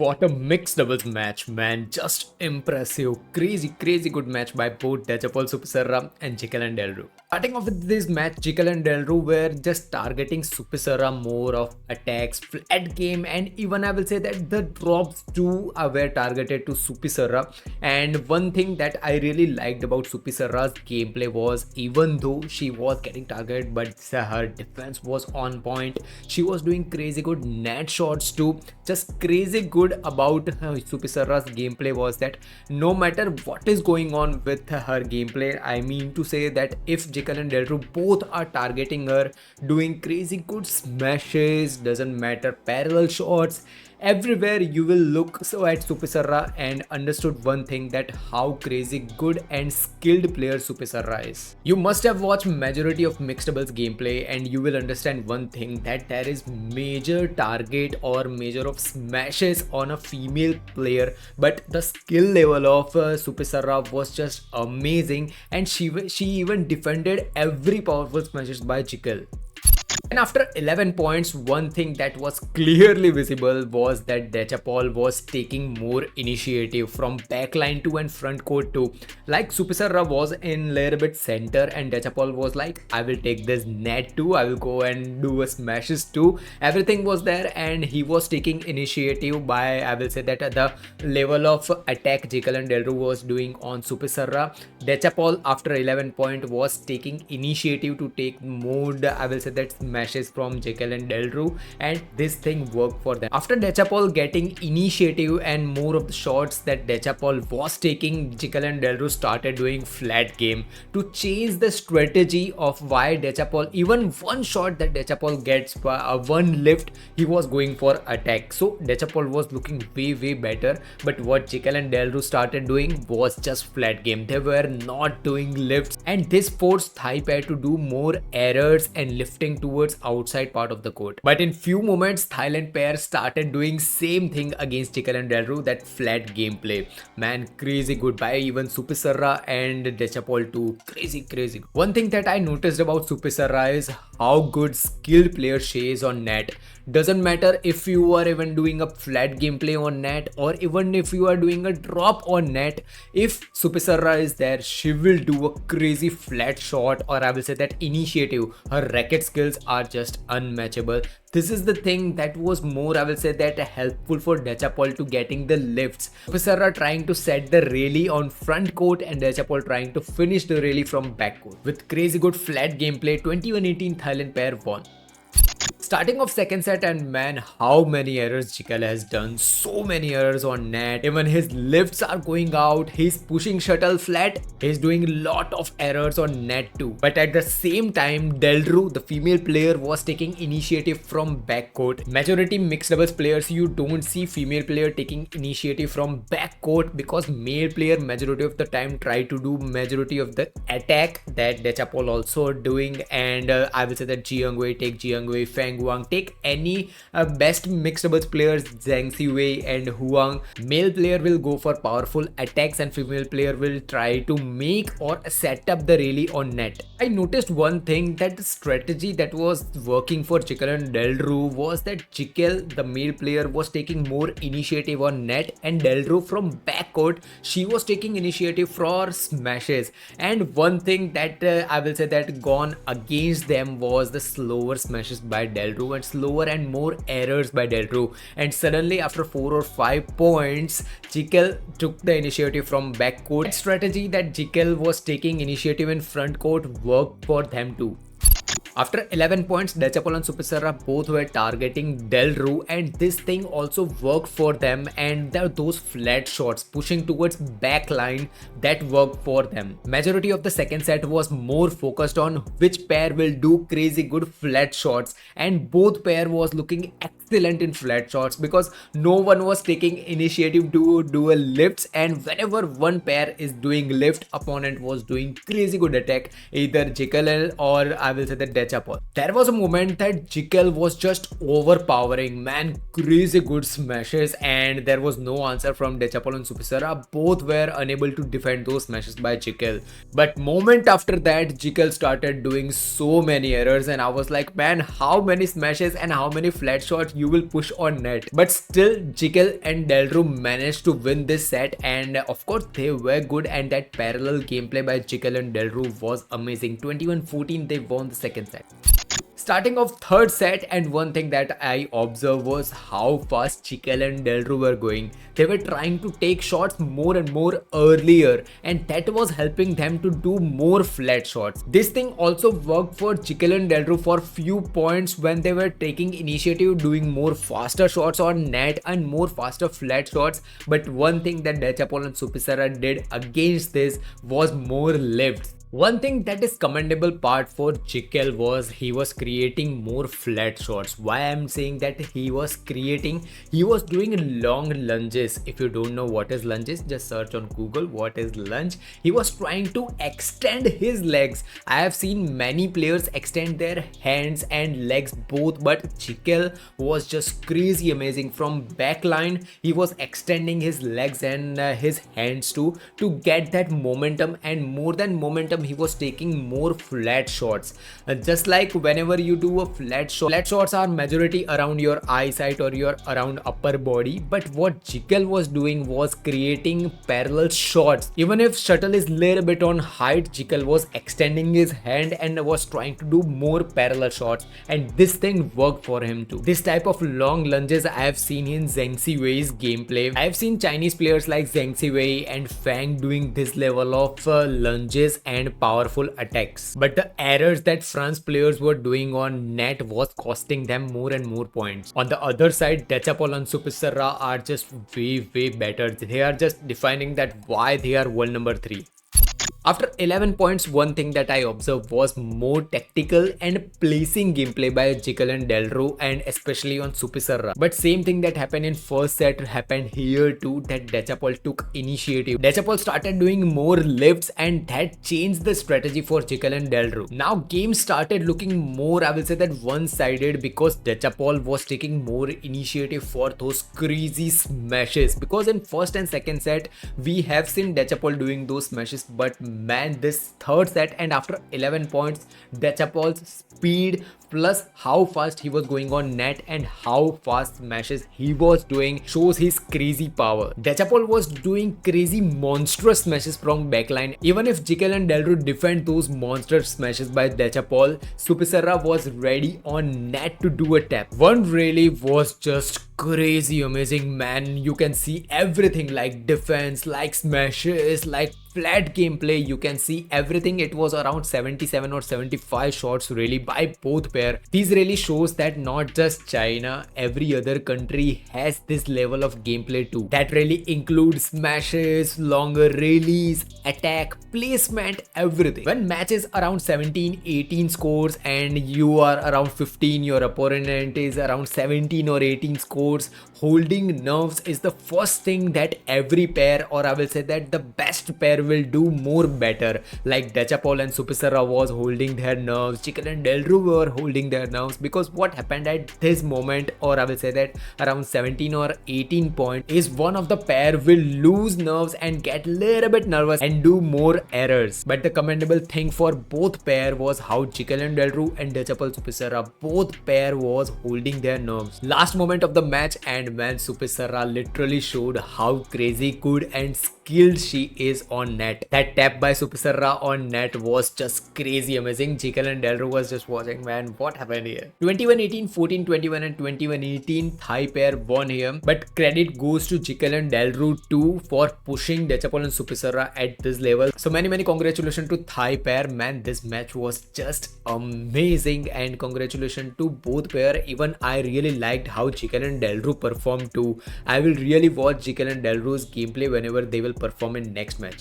What a mixed doubles match, man. Just impressive. Crazy good match by both Dechapol, Supissara and Gicquel and Delrue. Starting off with this match, Gicquel and Delrue were just targeting Supissara more of attacks, flat game, and even I will say that the drops too were targeted to Supissara. And one thing that I really liked about Supissara's gameplay was even though she was getting targeted, but her defense was on point. She was doing crazy good net shots too. Just crazy good about Supissara's gameplay was that no matter what is going on with her gameplay, I mean to say that if Gicquel and Delrue both are targeting her, doing crazy good smashes, doesn't matter, parallel shots, everywhere you will look so at Supissara and understood one thing, that how crazy good and skilled player Supissara is. You must have watched majority of mixed doubles gameplay and you will understand one thing, that there is major target or major of smashes on a female player, but the skill level of Supissara was just amazing, and she even defended every powerful smashes by Gicquel. And after 11 points, one thing that was clearly visible was that Dechapol was taking more initiative from backline to and front court too. Like Supissara was in little bit center and Dechapol was like, I will take this net too, I will go and do a smashes too. Everything was there and he was taking initiative by, I will say that the level of attack Gicquel and Delrue was doing on Supissara. Dechapol after 11 point was taking initiative to take more, I will say that smashes from Gicquel and Delrue, and this thing worked for them. After Dechapol getting initiative and more of the shots that Dechapol was taking, Gicquel and Delrue started doing flat game to change the strategy of why Dechapol, even one shot that Dechapol gets, one lift, he was going for attack. So Dechapol was looking way better, but what Gicquel and Delrue started doing was just flat game. They were not doing lifts, and this forced Thai pair to do more errors and lifting towards outside part of the court. But in few moments, Thailand pair started doing same thing against Gicquel and Delrue, that flat gameplay. Man, crazy good by even Supissara and Dechapol too. Crazy. One thing that I noticed about Supissara is how good skilled player she is on net. Doesn't matter if you are even doing a flat gameplay on net or even if you are doing a drop on net, if Supissara is there, she will do a crazy flat shot, or I will say that initiative. Her racket skills are just unmatchable. This is the thing that was more, I will say that, helpful for Dechapol to getting the lifts. Supissara trying to set the rally on front court and Dechapol trying to finish the rally from back court. With crazy good flat gameplay, 21-18 Thailand pair won. Starting off second set, and man, how many errors Gicquel has done. So many errors on net. Even his lifts are going out. He's pushing shuttle flat. He's doing a lot of errors on net too. But at the same time, Delrue, the female player, was taking initiative from backcourt. Majority mixed doubles players, you don't see female player taking initiative from backcourt because male player majority of the time try to do majority of the attack that Dechapol also doing. And I will say that Jiangwei take Jiangwei, Feng Huang, take any best mixed doubles players, Zhang Siwei and Huang. Male player will go for powerful attacks and female player will try to make or set up the rally on net. I noticed one thing, that the strategy that was working for Gicquel and Delrue was that Gicquel, the male player, was taking more initiative on net, and Delrue from backcourt, she was taking initiative for smashes. And one thing that I will say that gone against them was the slower smashes by Delrue and slower and more errors by Delrue. And suddenly after 4 or 5 points, Gicquel took the initiative from backcourt. That strategy that Gicquel was taking initiative in front court worked for them too. After 11 points, Dechapol and Supissara both were targeting Delrue, and this thing also worked for them, and those flat shots pushing towards backline, that worked for them. Majority of the second set was more focused on which pair will do crazy good flat shots, and both pair was looking excellent in flat shots because no one was taking initiative to do a lifts, and whenever one pair is doing lift, opponent was doing crazy good attack, either Gicquel or I will say that Dechapol. There was a moment that Gicquel was just overpowering, man, crazy good smashes, and there was no answer from Dechapol and Supissara. Both were unable to defend those smashes by Gicquel. But moment after that, Gicquel started doing so many errors, and I was like, man, how many smashes and how many flat shots you will push on net? But still, Gicquel and Delrue managed to win this set, and of course they were good, and that parallel gameplay by Gicquel and Delrue was amazing. 21-14, they won the second set. Starting off third set, and one thing that I observed was how fast Gicquel and Delrue were going. They were trying to take shots more and more earlier, and that was helping them to do more flat shots. This thing also worked for Gicquel and Delrue for few points when they were taking initiative, doing more faster shots on net and more faster flat shots. But one thing that Dechapol and Supissara did against this was more lifts. One thing that is commendable part for Gicquel was he was creating more flat shots. Why I'm saying that he was doing long lunges. If you don't know what is lunges, just search on Google what is lunge. He was trying to extend his legs. I have seen many players extend their hands and legs both, but Gicquel was just crazy amazing. From backline, he was extending his legs and his hands too to get that momentum, and more than momentum, he was taking more flat shots. Just like whenever you do a flat shots are majority around your eyesight or your around upper body, but what Gicquel was doing was creating parallel shots. Even if shuttle is little bit on height, Gicquel was extending his hand and was trying to do more parallel shots, and this thing worked for him too. This type of long lunges I have seen in Zheng Siwei's gameplay. I have seen Chinese players like Zheng Siwei and Fang doing this level of lunges and powerful attacks, but the errors that France players were doing on net was costing them more and more points. On the other side, Dechapol and Supissara are just way better. They are just defining that why they are world number 3. After 11 points, one thing that I observed was more tactical and placing gameplay by Gicquel and Delrue, and especially on Supissara. But same thing that happened in first set happened here too, that Dechapol took initiative. Dechapol started doing more lifts, and that changed the strategy for Gicquel and Delrue. Now game started looking more, I will say that one-sided, because Dechapol was taking more initiative for those crazy smashes. Because in first and second set, we have seen Dechapol doing those smashes, but man, this third set and after 11 points, Dechapol's speed plus how fast he was going on net and how fast smashes he was doing shows his crazy power. Dechapol was doing crazy monstrous smashes from backline. Even if Gicquel and Delrue defend those monster smashes by Dechapol, Supissara was ready on net to do a tap. One really was just crazy amazing, man. You can see everything like defense, like smashes, like flat gameplay. You can see everything. It was around 77 or 75 shots really by both pair. This really shows that not just China, every other country has this level of gameplay too. That really includes smashes, longer rallies, attack, placement, everything. When matches around 17-18 scores and you are around 15, your opponent is around 17 or 18 scores, holding nerves is the first thing that every pair, or I will say that the best pair, will do more better. Like Dechapol and Supissara was holding their nerves, Gicquel and Delrue were holding their nerves, because what happened at this moment, or I will say that around 17 or 18 point, is one of the pair will lose nerves and get little bit nervous and do more errors. But the commendable thing for both pair was how Gicquel and Delrue and Dechapol Supissara, both pair was holding their nerves. Last moment of the match, and man, Supissara literally showed how crazy good and skilled she is on net. That tap by Supissara on net was just crazy amazing. Gicquel and Delrue was just watching, man, what happened here? 21-18, 14-21 and 21-18 Thai pair won here, but credit goes to Gicquel and Delrue too for pushing Dechapol and Supissara at this level. So many congratulations to Thai pair, man. This match was just amazing, and congratulations to both pair. Even I really liked how Gicquel and Delrue performed too. I will really watch Gicquel and Delrue's gameplay whenever they will perform in next match.